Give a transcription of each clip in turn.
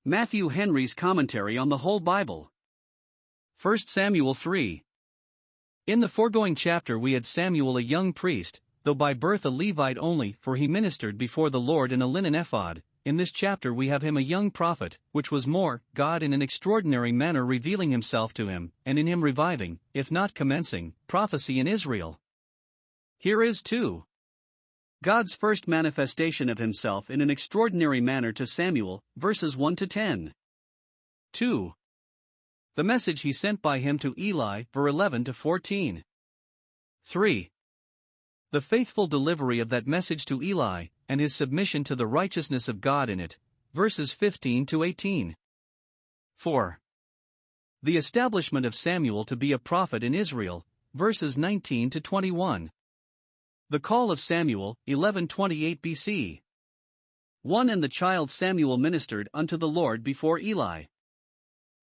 Matthew Henry's Commentary on the Whole Bible. 1 Samuel 3. In the foregoing chapter we had Samuel a young priest, though by birth a Levite only, for he ministered before the Lord in a linen ephod. In this chapter we have him a young prophet, which was more, God in an extraordinary manner revealing himself to him, and in him reviving, if not commencing, prophecy in Israel. Here is, too, God's first manifestation of himself in an extraordinary manner to Samuel, verses 1 to 10. 2. The message he sent by him to Eli, verse 11 to 14. 3. The faithful delivery of that message to Eli, and his submission to the righteousness of God in it, verses 15 to 18. 4. The establishment of Samuel to be a prophet in Israel, verses 19 to 21. The call of Samuel, 1128 BC. 1. And the child Samuel ministered unto the Lord before Eli.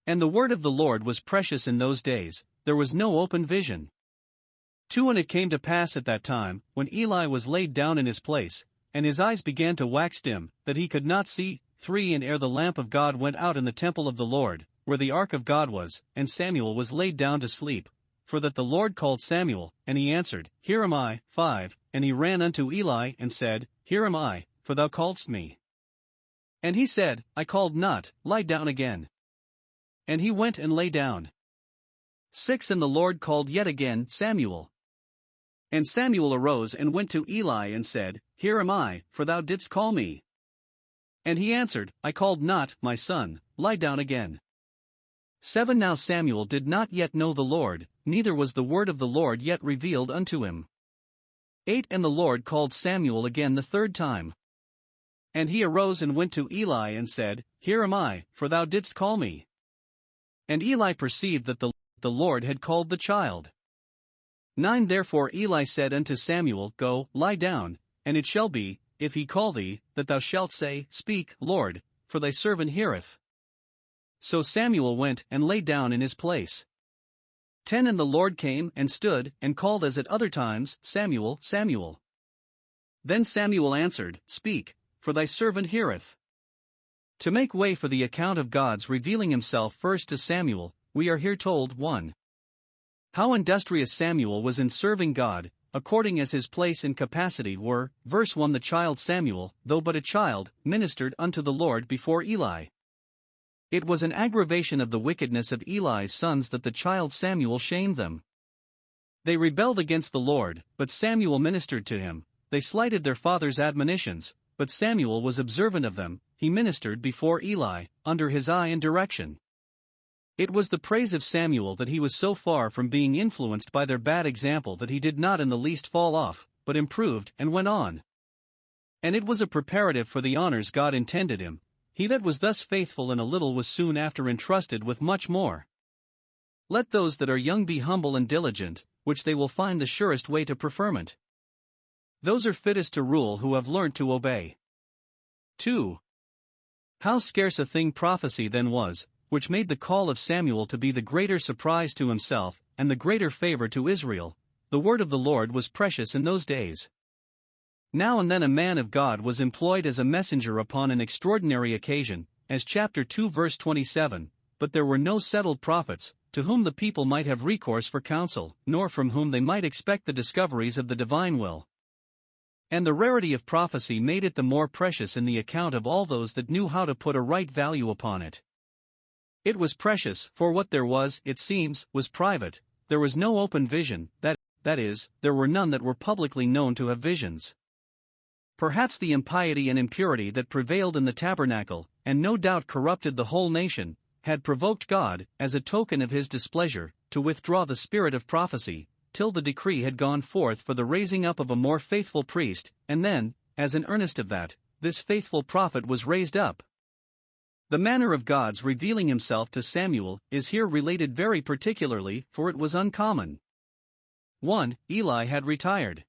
And the word of the Lord was precious in those days, there was no open vision. 2. And it came to pass at that time, when Eli was laid down in his place, and his eyes began to wax dim, that he could not see. 3. And ere the lamp of God went out in the temple of the Lord, where the ark of God was, and Samuel was laid down to sleep. For that the Lord called Samuel, and he answered, Here am I. 5. And he ran unto Eli and said, Here am I, for thou calledst me. And he said, I called not, lie down again. And he went and lay down. 6. And the Lord called yet again, Samuel. And Samuel arose and went to Eli and said, Here am I, for thou didst call me. And he answered, I called not, my son, lie down again. 7. Now Samuel did not yet know the Lord, neither was the word of the Lord yet revealed unto him. 8. And the Lord called Samuel again the third time. And he arose and went to Eli and said, Here am I, for thou didst call me. And Eli perceived that the Lord had called the child. 9. Therefore Eli said unto Samuel, Go, lie down, and it shall be, if he call thee, that thou shalt say, Speak, Lord, for thy servant heareth. So Samuel went and lay down in his place. 10. And the Lord came and stood and called as at other times, Samuel, Samuel. Then Samuel answered, Speak, for thy servant heareth. To make way for the account of God's revealing himself first to Samuel, we are here told 1. How industrious Samuel was in serving God, according as his place and capacity were. Verse 1. The child Samuel, though but a child, ministered unto the Lord before Eli. It was an aggravation of the wickedness of Eli's sons that the child Samuel shamed them. They rebelled against the Lord, but Samuel ministered to him. They slighted their father's admonitions, but Samuel was observant of them. He ministered before Eli, under his eye and direction. It was the praise of Samuel that he was so far from being influenced by their bad example that he did not in the least fall off, but improved and went on. And it was a preparative for the honors God intended him. He that was thus faithful in a little was soon after entrusted with much more. Let those that are young be humble and diligent, which they will find the surest way to preferment. Those are fittest to rule who have learnt to obey. 2. How scarce a thing prophecy then was, which made the call of Samuel to be the greater surprise to himself, and the greater favor to Israel. The word of the Lord was precious in those days. Now and then a man of God was employed as a messenger upon an extraordinary occasion, as chapter 2 verse 27, but there were no settled prophets, to whom the people might have recourse for counsel, nor from whom they might expect the discoveries of the divine will. And the rarity of prophecy made it the more precious in the account of all those that knew how to put a right value upon it. It was precious, for what there was, it seems, was private. There was no open vision, that is, there were none that were publicly known to have visions. Perhaps the impiety and impurity that prevailed in the tabernacle, and no doubt corrupted the whole nation, had provoked God, as a token of his displeasure, to withdraw the spirit of prophecy, till the decree had gone forth for the raising up of a more faithful priest, and then, as an earnest of that, this faithful prophet was raised up. The manner of God's revealing himself to Samuel is here related very particularly, for it was uncommon. 1. Eli had retired.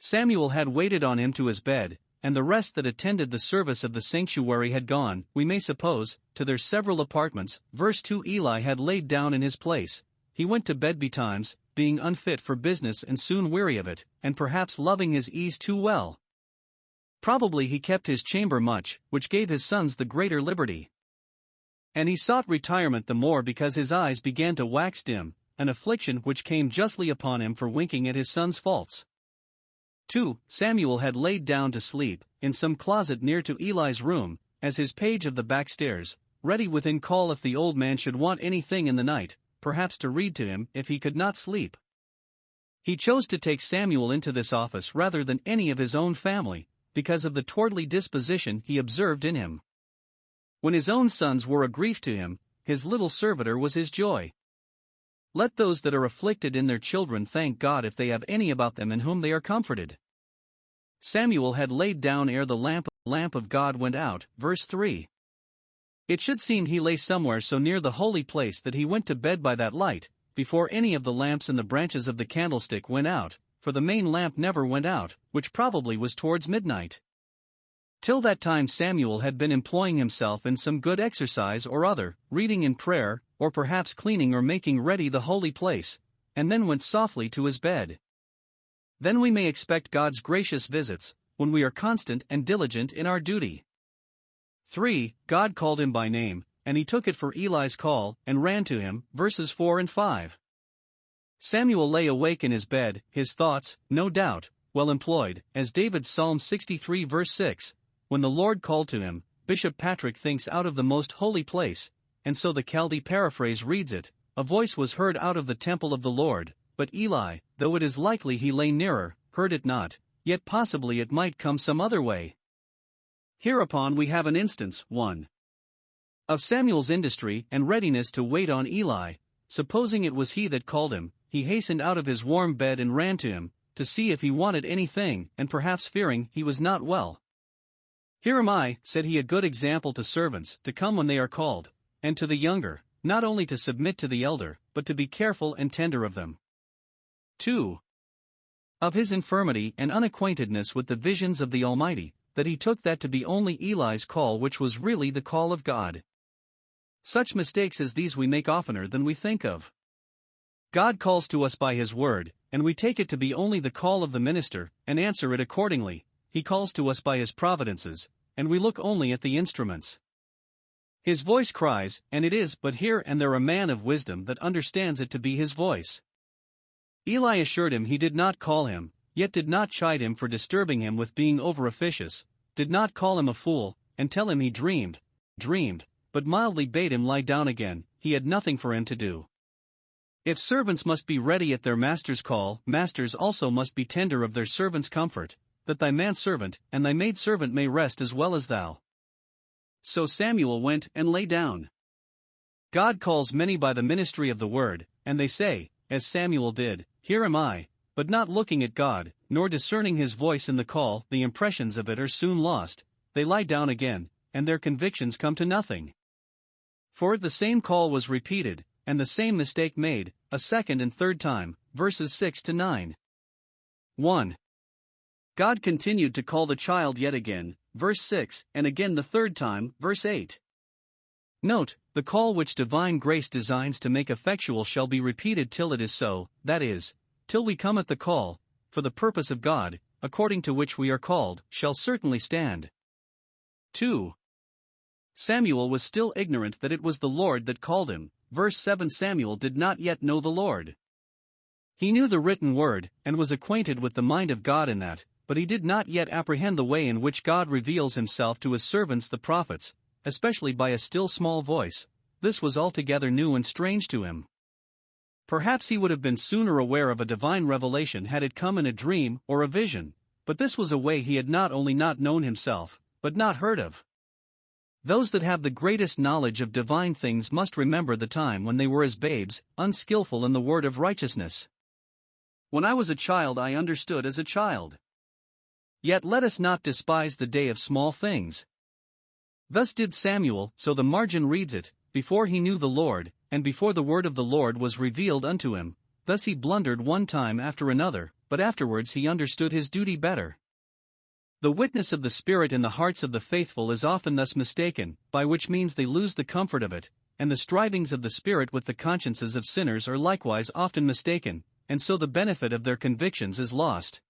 Samuel had waited on him to his bed, and the rest that attended the service of the sanctuary had gone, we may suppose, to their several apartments. Verse 2. Eli had laid down in his place. He went to bed betimes, being unfit for business and soon weary of it, and perhaps loving his ease too well. Probably he kept his chamber much, which gave his sons the greater liberty. And he sought retirement the more because his eyes began to wax dim, an affliction which came justly upon him for winking at his son's faults. 2. Samuel had laid down to sleep, in some closet near to Eli's room, as his page of the back stairs, ready within call if the old man should want anything in the night, perhaps to read to him if he could not sleep. He chose to take Samuel into this office rather than any of his own family, because of the towardly disposition he observed in him. When his own sons were a grief to him, his little servitor was his joy. Let those that are afflicted in their children thank God if they have any about them in whom they are comforted. Samuel had laid down ere the lamp of God went out, verse 3. It should seem he lay somewhere so near the holy place that he went to bed by that light, before any of the lamps in the branches of the candlestick went out, for the main lamp never went out, which probably was towards midnight. Till that time Samuel had been employing himself in some good exercise or other, reading in prayer, or perhaps cleaning or making ready the holy place, and then went softly to his bed. Then we may expect God's gracious visits, when we are constant and diligent in our duty. 3. God called him by name, and he took it for Eli's call, and ran to him, verses 4 and 5. Samuel lay awake in his bed, his thoughts, no doubt, well employed, as David's Psalm 63 verse 6, when the Lord called to him. Bishop Patrick thinks out of the most holy place, and so the Chaldee paraphrase reads it, a voice was heard out of the temple of the Lord, but Eli, though it is likely he lay nearer, heard it not, yet possibly it might come some other way. Hereupon we have an instance, 1. Of Samuel's industry and readiness to wait on Eli. Supposing it was he that called him, he hastened out of his warm bed and ran to him, to see if he wanted anything, and perhaps fearing he was not well. Here am I, said he, a good example to servants, to come when they are called, and to the younger, not only to submit to the elder, but to be careful and tender of them. 2. Of his infirmity and unacquaintedness with the visions of the Almighty, that he took that to be only Eli's call which was really the call of God. Such mistakes as these we make oftener than we think of. God calls to us by his word, and we take it to be only the call of the minister, and answer it accordingly. He calls to us by his providences, and we look only at the instruments. His voice cries, and it is but here and there a man of wisdom that understands it to be his voice. Eli assured him he did not call him, yet did not chide him for disturbing him with being over-officious, did not call him a fool, and tell him he dreamed, but mildly bade him lie down again. He had nothing for him to do. If servants must be ready at their master's call, masters also must be tender of their servants' comfort, that thy manservant and thy maidservant may rest as well as thou. So Samuel went and lay down. God calls many by the ministry of the word, and they say, as Samuel did, Here am I, but not looking at God, nor discerning his voice in the call. The impressions of it are soon lost, they lie down again, and their convictions come to nothing. For the same call was repeated, and the same mistake made, a second and third time, verses 6 to 9. 1. God continued to call the child yet again, verse 6, and again the third time, verse 8. Note, the call which divine grace designs to make effectual shall be repeated till it is so, that is, till we come at the call, for the purpose of God, according to which we are called, shall certainly stand. 2. Samuel was still ignorant that it was the Lord that called him, verse 7. Samuel did not yet know the Lord. He knew the written word, and was acquainted with the mind of God in that, but he did not yet apprehend the way in which God reveals himself to his servants the prophets, especially by a still small voice. This was altogether new and strange to him. Perhaps he would have been sooner aware of a divine revelation had it come in a dream or a vision, but this was a way he had not only not known himself, but not heard of. Those that have the greatest knowledge of divine things must remember the time when they were as babes, unskillful in the word of righteousness. When I was a child I understood as a child. Yet let us not despise the day of small things. Thus did Samuel, so the margin reads it, before he knew the Lord, and before the word of the Lord was revealed unto him. Thus he blundered one time after another, but afterwards he understood his duty better. The witness of the Spirit in the hearts of the faithful is often thus mistaken, by which means they lose the comfort of it, and the strivings of the Spirit with the consciences of sinners are likewise often mistaken, and so the benefit of their convictions is lost.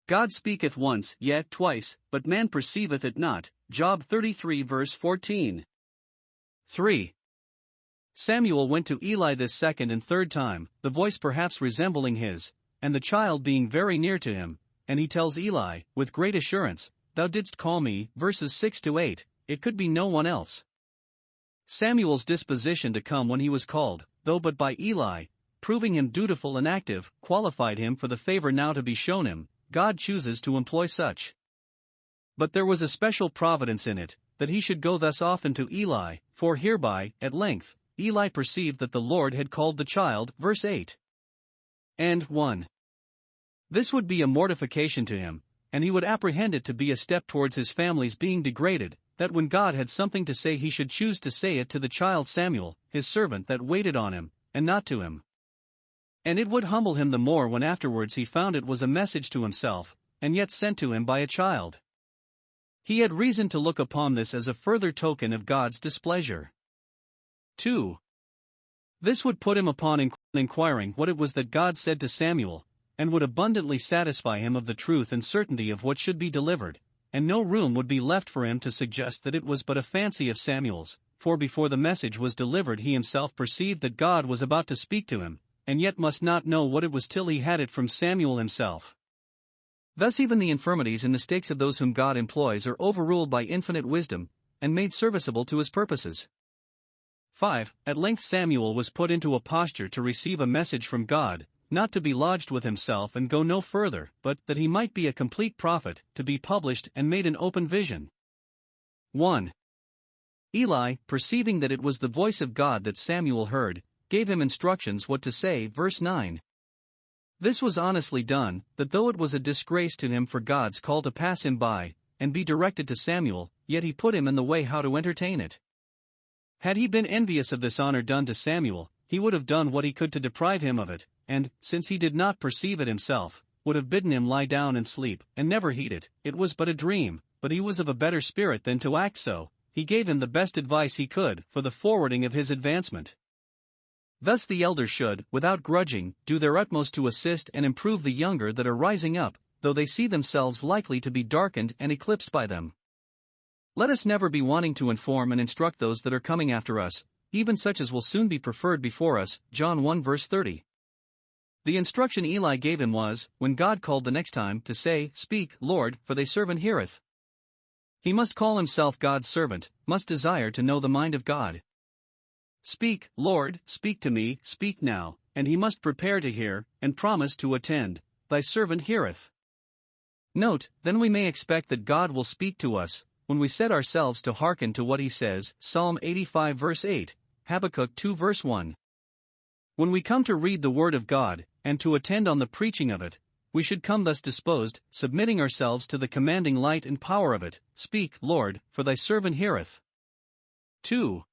God speaketh once, yet twice, but man perceiveth it not. Job 33 verse 14. 3. Samuel went to Eli this second and third time, the voice perhaps resembling his, and the child being very near to him, and he tells Eli, with great assurance, "Thou didst call me," verses 6-8, it could be no one else. Samuel's disposition to come when he was called, though but by Eli, proving him dutiful and active, qualified him for the favor now to be shown him. God chooses to employ such. But there was a special providence in it, that he should go thus often to Eli, for hereby, at length, Eli perceived that the Lord had called the child, verse 8. And 1. This would be a mortification to him, and he would apprehend it to be a step towards his family's being degraded, that when God had something to say he should choose to say it to the child Samuel, his servant that waited on him, and not to him. And it would humble him the more when afterwards he found it was a message to himself, and yet sent to him by a child. He had reason to look upon this as a further token of God's displeasure. 2. This would put him upon inquiring what it was that God said to Samuel, and would abundantly satisfy him of the truth and certainty of what should be delivered, and no room would be left for him to suggest that it was but a fancy of Samuel's, for before the message was delivered he himself perceived that God was about to speak to him, and yet must not know what it was till he had it from Samuel himself. Thus even the infirmities and mistakes of those whom God employs are overruled by infinite wisdom, and made serviceable to his purposes. 5. At length Samuel was put into a posture to receive a message from God, not to be lodged with himself and go no further, but that he might be a complete prophet, to be published and made an open vision. 1. Eli, perceiving that it was the voice of God that Samuel heard, gave him instructions what to say, verse 9. This was honestly done, that though it was a disgrace to him for God's call to pass him by, and be directed to Samuel, yet he put him in the way how to entertain it. Had he been envious of this honor done to Samuel, he would have done what he could to deprive him of it, and, since he did not perceive it himself, would have bidden him lie down and sleep, and never heed it. It was but a dream, but he was of a better spirit than to act so. He gave him the best advice he could, for the forwarding of his advancement. Thus the elders should, without grudging, do their utmost to assist and improve the younger that are rising up, though they see themselves likely to be darkened and eclipsed by them. Let us never be wanting to inform and instruct those that are coming after us, even such as will soon be preferred before us. John 1 verse 30. The instruction Eli gave him was, when God called the next time, to say, "Speak, Lord, for thy servant heareth." He must call himself God's servant, must desire to know the mind of God. "Speak, Lord, speak to me, speak now," and he must prepare to hear, and promise to attend. "Thy servant heareth." Note, then we may expect that God will speak to us, when we set ourselves to hearken to what he says. Psalm 85 verse 8, Habakkuk 2 verse 1. When we come to read the word of God, and to attend on the preaching of it, we should come thus disposed, submitting ourselves to the commanding light and power of it. "Speak, Lord, for thy servant heareth." 2.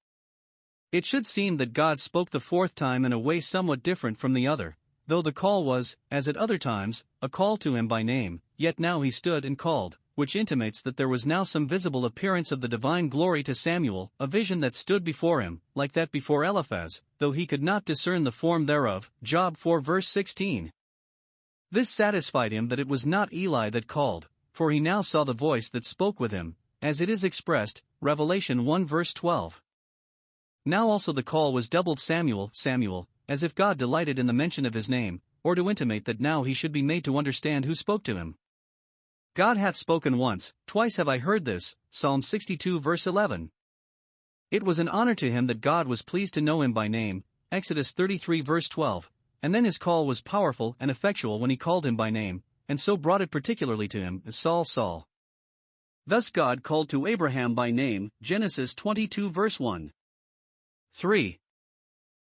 It should seem that God spoke the fourth time in a way somewhat different from the other, though the call was, as at other times, a call to him by name, yet now he stood and called, which intimates that there was now some visible appearance of the divine glory to Samuel, a vision that stood before him, like that before Eliphaz, though he could not discern the form thereof. Job 4 verse 16. This satisfied him that it was not Eli that called, for he now saw the voice that spoke with him, as it is expressed, Revelation 1 verse 12. Now also the call was doubled, Samuel, Samuel, as if God delighted in the mention of his name, or to intimate that now he should be made to understand who spoke to him. God hath spoken once, twice have I heard this, Psalm 62 verse 11. It was an honor to him that God was pleased to know him by name, Exodus 33 verse 12, and then his call was powerful and effectual when he called him by name, and so brought it particularly to him, as Saul, Saul. Thus God called to Abraham by name, Genesis 22 verse 1. 3.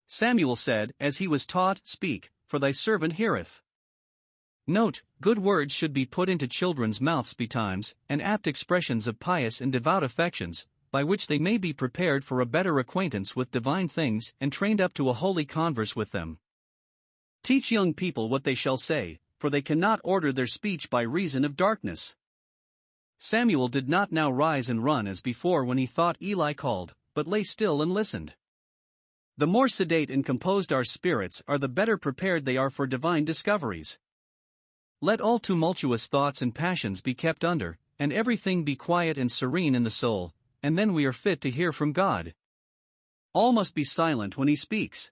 Samuel said, as he was taught, "Speak, for thy servant heareth." Note, good words should be put into children's mouths betimes, and apt expressions of pious and devout affections, by which they may be prepared for a better acquaintance with divine things and trained up to a holy converse with them. Teach young people what they shall say, for they cannot order their speech by reason of darkness. Samuel did not now rise and run as before when he thought Eli called, but lay still and listened. The more sedate and composed our spirits are, the better prepared they are for divine discoveries. Let all tumultuous thoughts and passions be kept under, and everything be quiet and serene in the soul, and then we are fit to hear from God. All must be silent when he speaks.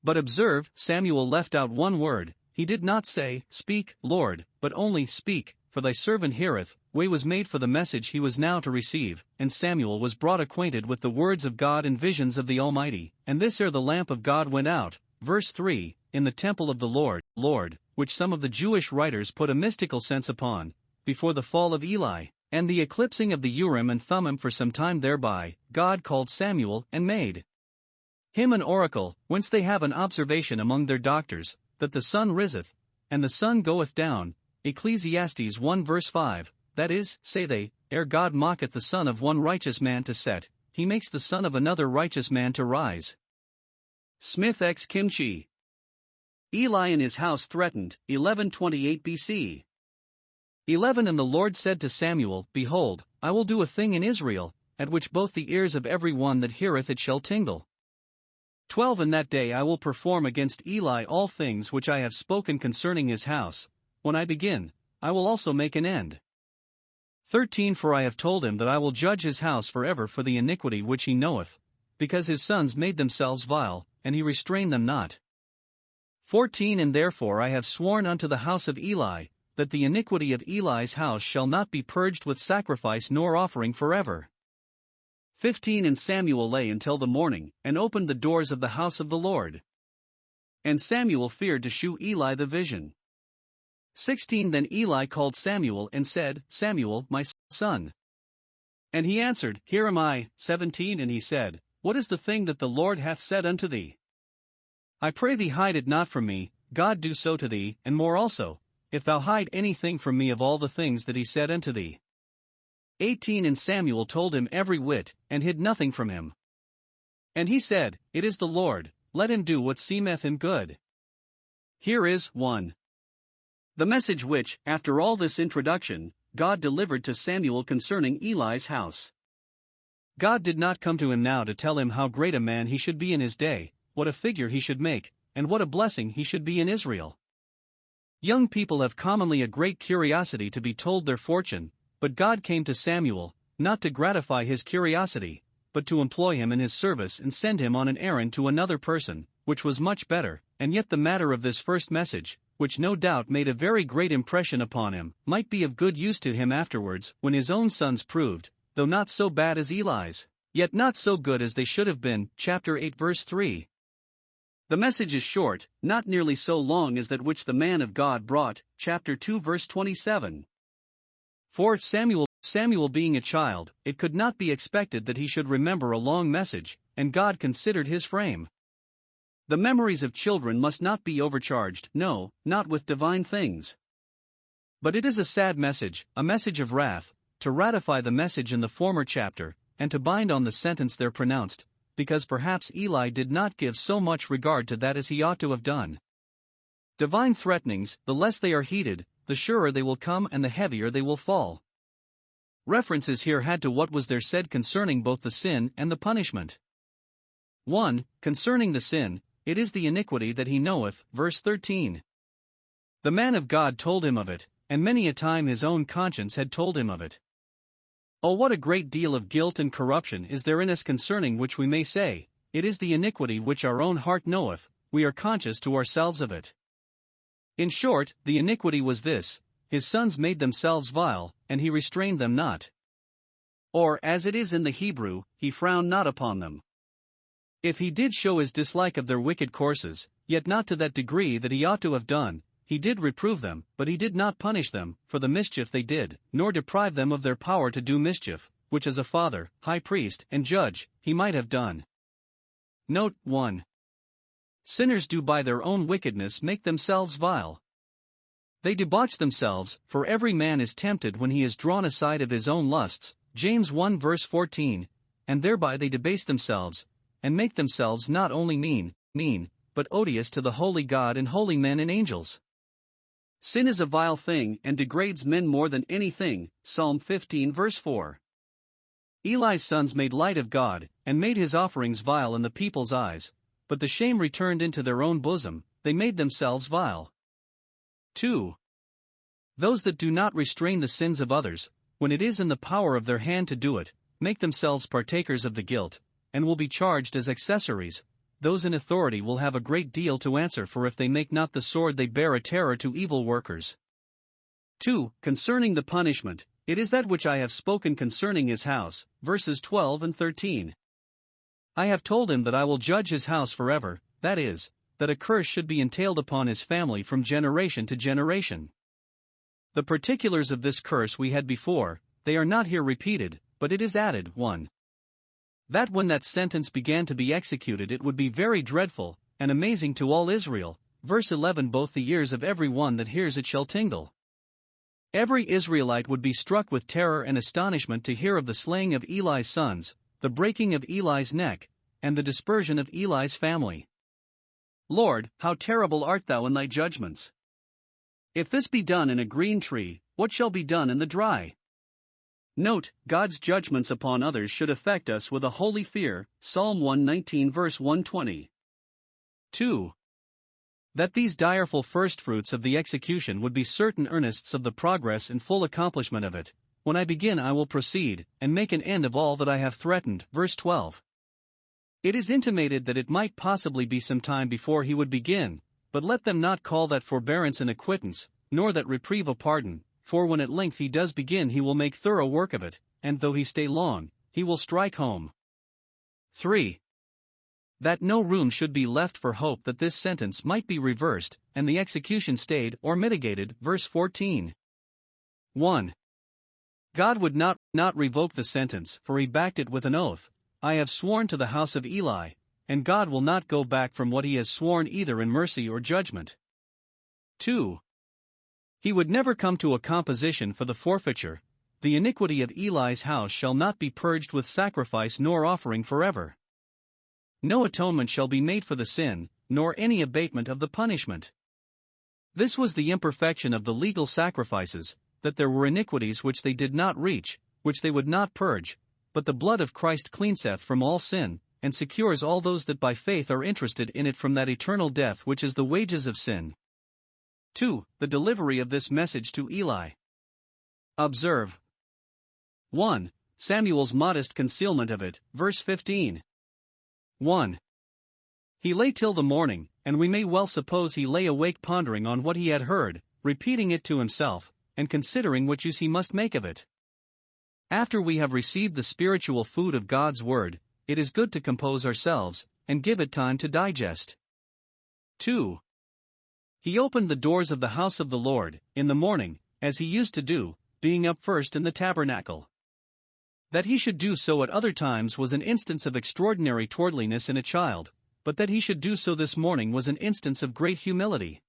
But observe, Samuel left out one word. He did not say, "Speak, Lord," but only, "Speak, for thy servant heareth." Way was made for the message he was now to receive, and Samuel was brought acquainted with the words of God and visions of the Almighty. And this ere the lamp of God went out, verse 3, in the temple of the Lord, which some of the Jewish writers put a mystical sense upon, before the fall of Eli, and the eclipsing of the Urim and Thummim for some time thereby, God called Samuel and made him an oracle, whence they have an observation among their doctors, that the sun riseth, and the sun goeth down. Ecclesiastes 1 verse 5, that is, say they, ere God mocketh the sun of one righteous man to set, he makes the sun of another righteous man to rise. Smith X. Kimchi. Eli and his house threatened, 1128 BC. 11 And the Lord said to Samuel, Behold, I will do a thing in Israel, at which both the ears of every one that heareth it shall tingle. 12 In that day I will perform against Eli all things which I have spoken concerning his house. When I begin, I will also make an end. 13 For I have told him that I will judge his house forever for the iniquity which he knoweth, because his sons made themselves vile, and he restrained them not. 14 And therefore I have sworn unto the house of Eli, that the iniquity of Eli's house shall not be purged with sacrifice nor offering forever. 15 And Samuel lay until the morning, and opened the doors of the house of the Lord. And Samuel feared to shew Eli the vision. 16 Then Eli called Samuel and said, Samuel, my son. And he answered, Here am I. 17 And he said, What is the thing that the Lord hath said unto thee? I pray thee hide it not from me. God do so to thee, and more also, if thou hide anything from me of all the things that he said unto thee. 18 And Samuel told him every whit, and hid nothing from him. And he said, It is the Lord, let him do what seemeth him good. Here is 1. The message which, after all this introduction, God delivered to Samuel concerning Eli's house. God did not come to him now to tell him how great a man he should be in his day, what a figure he should make, and what a blessing he should be in Israel. Young people have commonly a great curiosity to be told their fortune, but God came to Samuel, not to gratify his curiosity, but to employ him in his service and send him on an errand to another person, which was much better. And yet the matter of this first message, which no doubt made a very great impression upon him, might be of good use to him afterwards, when his own sons proved, though not so bad as Eli's, yet not so good as they should have been. Chapter 8 verse 3. The message is short, not nearly so long as that which the man of God brought. Chapter 2 verse 27. For Samuel being a child, it could not be expected that he should remember a long message, and God considered his frame. The memories of children must not be overcharged, no, not with divine things. But it is a sad message, a message of wrath, to ratify the message in the former chapter, and to bind on the sentence there pronounced, because perhaps Eli did not give so much regard to that as he ought to have done. Divine threatenings, the less they are heeded, the surer they will come and the heavier they will fall. Reference is here had to what was there said concerning both the sin and the punishment. 1. Concerning the sin, it is the iniquity that he knoweth, verse 13. The man of God told him of it, and many a time his own conscience had told him of it. Oh, what a great deal of guilt and corruption is there in us concerning which we may say, It is the iniquity which our own heart knoweth, we are conscious to ourselves of it. In short, the iniquity was this, his sons made themselves vile, and he restrained them not. Or, as it is in the Hebrew, he frowned not upon them. If he did show his dislike of their wicked courses, yet not to that degree that he ought to have done, he did reprove them, but he did not punish them for the mischief they did, nor deprive them of their power to do mischief, which as a father, high priest, and judge, he might have done. Note 1. Sinners do by their own wickedness make themselves vile. They debauch themselves, for every man is tempted when he is drawn aside of his own lusts, James 1 verse 14, and thereby they debase themselves, and make themselves not only mean, but odious to the holy God and holy men and angels. Sin is a vile thing and degrades men more than anything, Psalm 15 verse 4. Eli's sons made light of God, and made his offerings vile in the people's eyes, but the shame returned into their own bosom, they made themselves vile. 2. Those that do not restrain the sins of others, when it is in the power of their hand to do it, make themselves partakers of the guilt, and will be charged as accessories. Those in authority will have a great deal to answer for if they make not the sword they bear a terror to evil workers. 2. Concerning the punishment, it is that which I have spoken concerning his house, verses 12 and 13. I have told him that I will judge his house forever, that is, that a curse should be entailed upon his family from generation to generation. The particulars of this curse we had before, they are not here repeated, but it is added, 1. That when that sentence began to be executed it would be very dreadful, and amazing to all Israel, verse 11. Both the ears of every one that hears it shall tingle. Every Israelite would be struck with terror and astonishment to hear of the slaying of Eli's sons, the breaking of Eli's neck, and the dispersion of Eli's family. Lord, how terrible art thou in thy judgments! If this be done in a green tree, what shall be done in the dry? Note, God's judgments upon others should affect us with a holy fear, Psalm 119 verse 120. 2. That these direful firstfruits of the execution would be certain earnests of the progress and full accomplishment of it. When I begin I will proceed, and make an end of all that I have threatened, verse 12. It is intimated that it might possibly be some time before he would begin, but let them not call that forbearance an acquittance, nor that reprieve a pardon, for when at length he does begin he will make thorough work of it, and though he stay long, he will strike home. 3. That no room should be left for hope that this sentence might be reversed, and the execution stayed or mitigated, verse 14. 1. God would not revoke the sentence, for he backed it with an oath, I have sworn to the house of Eli, and God will not go back from what he has sworn either in mercy or judgment. 2. He would never come to a composition for the forfeiture. The iniquity of Eli's house shall not be purged with sacrifice nor offering forever. No atonement shall be made for the sin, nor any abatement of the punishment. This was the imperfection of the legal sacrifices, that there were iniquities which they did not reach, which they would not purge, but the blood of Christ cleanseth from all sin, and secures all those that by faith are interested in it from that eternal death which is the wages of sin. 2. The delivery of this message to Eli. Observe. 1. Samuel's modest concealment of it, verse 15. 1. He lay till the morning, and we may well suppose he lay awake pondering on what he had heard, repeating it to himself, and considering what use he must make of it. After we have received the spiritual food of God's word, it is good to compose ourselves, and give it time to digest. 2. He opened the doors of the house of the Lord, in the morning, as he used to do, being up first in the tabernacle. That he should do so at other times was an instance of extraordinary towardliness in a child, but that he should do so this morning was an instance of great humility.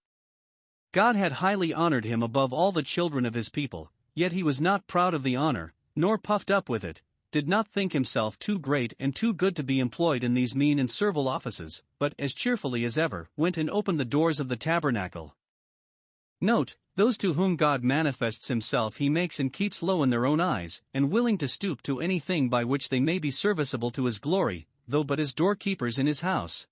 God had highly honored him above all the children of his people, yet he was not proud of the honor, nor puffed up with it, did not think himself too great and too good to be employed in these mean and servile offices, but, as cheerfully as ever, went and opened the doors of the tabernacle. Note, those to whom God manifests himself he makes and keeps low in their own eyes, and willing to stoop to anything by which they may be serviceable to his glory, though but as doorkeepers in his house.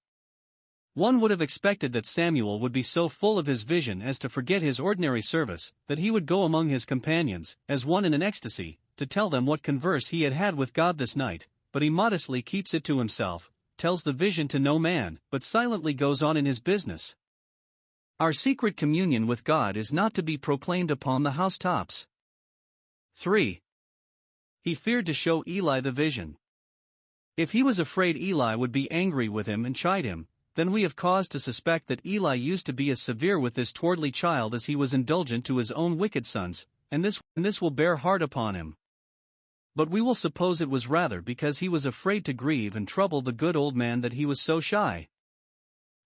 One would have expected that Samuel would be so full of his vision as to forget his ordinary service, that he would go among his companions, as one in an ecstasy, to tell them what converse he had had with God this night, but he modestly keeps it to himself, tells the vision to no man, but silently goes on in his business. Our secret communion with God is not to be proclaimed upon the housetops. 3. He feared to show Eli the vision. If he was afraid Eli would be angry with him and chide him, then we have cause to suspect that Eli used to be as severe with this towardly child as he was indulgent to his own wicked sons, and this will bear hard upon him. But we will suppose it was rather because he was afraid to grieve and trouble the good old man that he was so shy.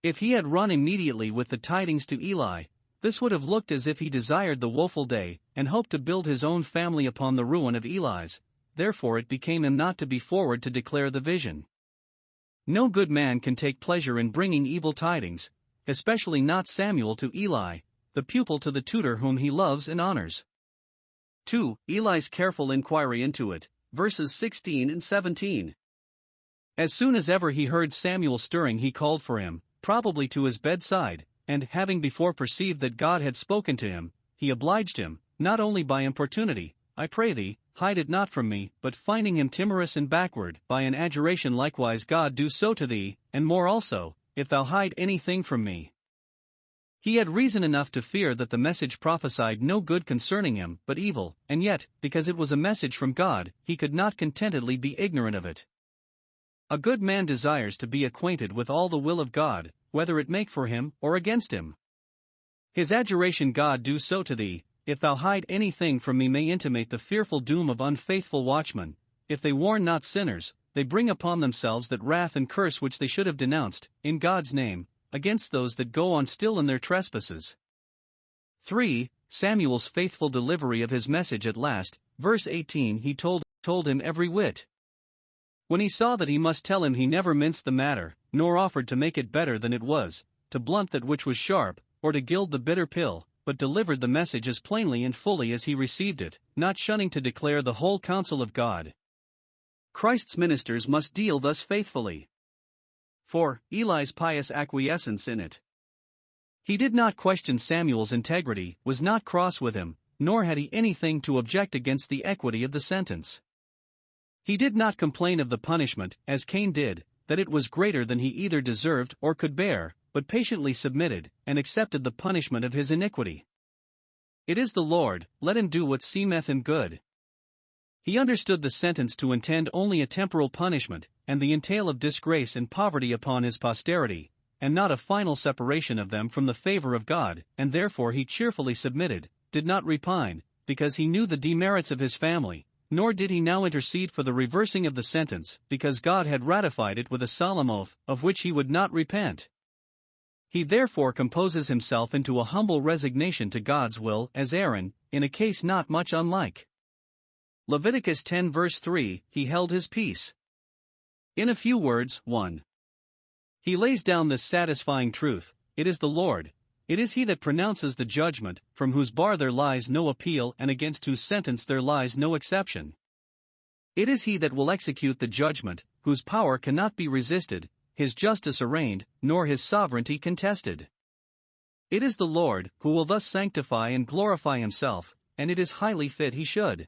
If he had run immediately with the tidings to Eli, this would have looked as if he desired the woeful day, and hoped to build his own family upon the ruin of Eli's, therefore it became him not to be forward to declare the vision. No good man can take pleasure in bringing evil tidings, especially not Samuel to Eli, the pupil to the tutor whom he loves and honors. 2. Eli's careful inquiry into it, verses 16 and 17. As soon as ever he heard Samuel stirring he called for him, probably to his bedside, and, having before perceived that God had spoken to him, he obliged him, not only by importunity, I pray thee, hide it not from me, but finding him timorous and backward, by an adjuration likewise God do so to thee, and more also, if thou hide anything from me. He had reason enough to fear that the message prophesied no good concerning him, but evil, and yet, because it was a message from God, he could not contentedly be ignorant of it. A good man desires to be acquainted with all the will of God, whether it make for him or against him. His adjuration God do so to thee, if thou hide anything from me, may intimate the fearful doom of unfaithful watchmen. If they warn not sinners, they bring upon themselves that wrath and curse which they should have denounced, in God's name, against those that go on still in their trespasses. 3. Samuel's faithful delivery of his message at last, verse 18. He told him every whit. When he saw that he must tell him, he never minced the matter, nor offered to make it better than it was, to blunt that which was sharp, or to gild the bitter pill, but delivered the message as plainly and fully as he received it, not shunning to declare the whole counsel of God. Christ's ministers must deal thus faithfully. 4. Eli's pious acquiescence in it. He did not question Samuel's integrity, was not cross with him, nor had he anything to object against the equity of the sentence. He did not complain of the punishment, as Cain did, that it was greater than he either deserved or could bear, but patiently submitted, and accepted the punishment of his iniquity. It is the Lord, let him do what seemeth him good. He understood the sentence to intend only a temporal punishment, and the entail of disgrace and poverty upon his posterity, and not a final separation of them from the favor of God, and therefore he cheerfully submitted, did not repine, because he knew the demerits of his family, nor did he now intercede for the reversing of the sentence, because God had ratified it with a solemn oath, of which he would not repent. He therefore composes himself into a humble resignation to God's will, as Aaron, in a case not much unlike. Leviticus 10 verse 3, he held his peace. In a few words, 1. He lays down this satisfying truth: it is the Lord, it is he that pronounces the judgment, from whose bar there lies no appeal and against whose sentence there lies no exception. It is he that will execute the judgment, whose power cannot be resisted, his justice arraigned, nor his sovereignty contested. It is the Lord, who will thus sanctify and glorify himself, and it is highly fit he should.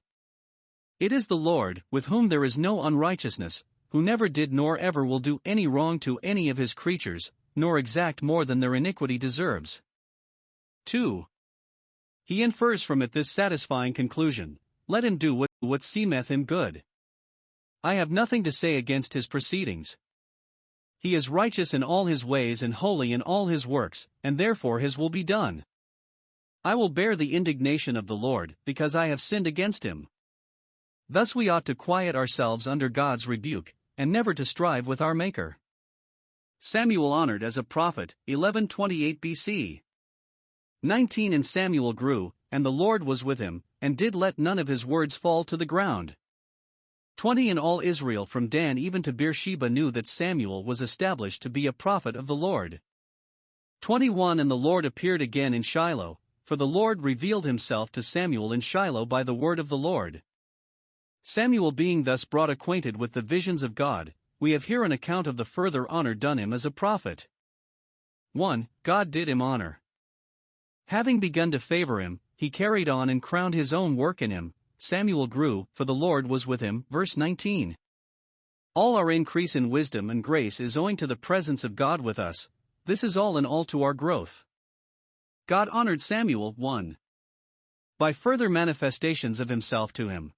It is the Lord, with whom there is no unrighteousness, who never did nor ever will do any wrong to any of his creatures, nor exact more than their iniquity deserves. 2. He infers from it this satisfying conclusion: let him do what seemeth him good. I have nothing to say against his proceedings. He is righteous in all his ways and holy in all his works, and therefore his will be done. I will bear the indignation of the Lord, because I have sinned against him. Thus we ought to quiet ourselves under God's rebuke, and never to strive with our Maker. Samuel honored as a prophet, 1128 BC. 19. And Samuel grew, and the Lord was with him, and did let none of his words fall to the ground. 20. And all Israel from Dan even to Beersheba knew that Samuel was established to be a prophet of the Lord. 21. And the Lord appeared again in Shiloh, for the Lord revealed himself to Samuel in Shiloh by the word of the Lord. Samuel being thus brought acquainted with the visions of God, we have here an account of the further honor done him as a prophet. 1. God did him honor. Having begun to favor him, he carried on and crowned his own work in him. Samuel grew, for the Lord was with him. Verse 19. All our increase in wisdom and grace is owing to the presence of God with us. This is all in all to our growth. God honored Samuel. 1. By further manifestations of himself to him.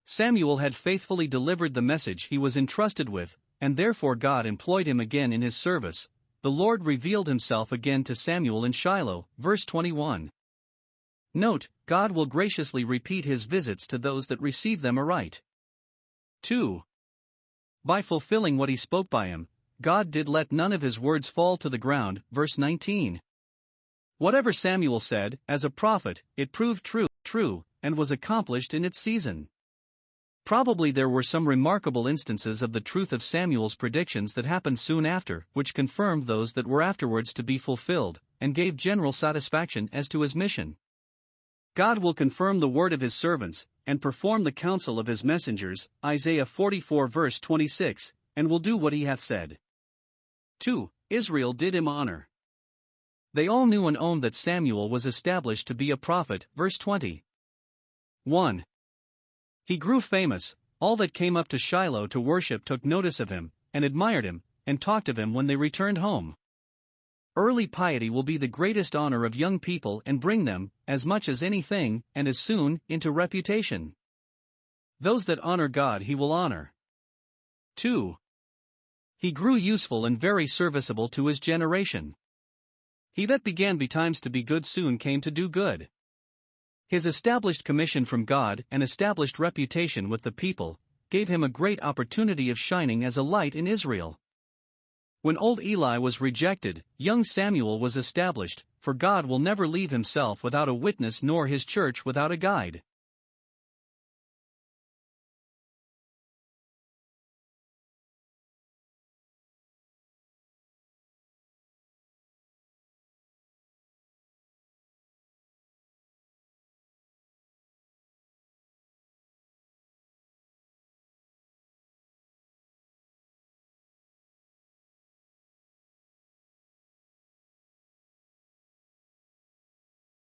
Samuel had faithfully delivered the message he was entrusted with, and therefore God employed him again in his service. The Lord revealed himself again to Samuel in Shiloh. Verse 21. Note, God will graciously repeat his visits to those that receive them aright. 2. By fulfilling what he spoke by him, God did let none of his words fall to the ground. Verse 19. Whatever Samuel said, as a prophet, it proved true, and was accomplished in its season. Probably there were some remarkable instances of the truth of Samuel's predictions that happened soon after, which confirmed those that were afterwards to be fulfilled, and gave general satisfaction as to his mission. God will confirm the word of his servants, and perform the counsel of his messengers, Isaiah 44 verse 26, and will do what he hath said. 2. Israel did him honor. They all knew and owned that Samuel was established to be a prophet. Verse 20. 1. He grew famous. All that came up to Shiloh to worship took notice of him, and admired him, and talked of him when they returned home. Early piety will be the greatest honor of young people and bring them, as much as anything, and as soon, into reputation. Those that honor God he will honor. 2. He grew useful and very serviceable to his generation. He that began betimes to be good soon came to do good. His established commission from God and established reputation with the people gave him a great opportunity of shining as a light in Israel. When old Eli was rejected, young Samuel was established, for God will never leave himself without a witness nor his church without a guide.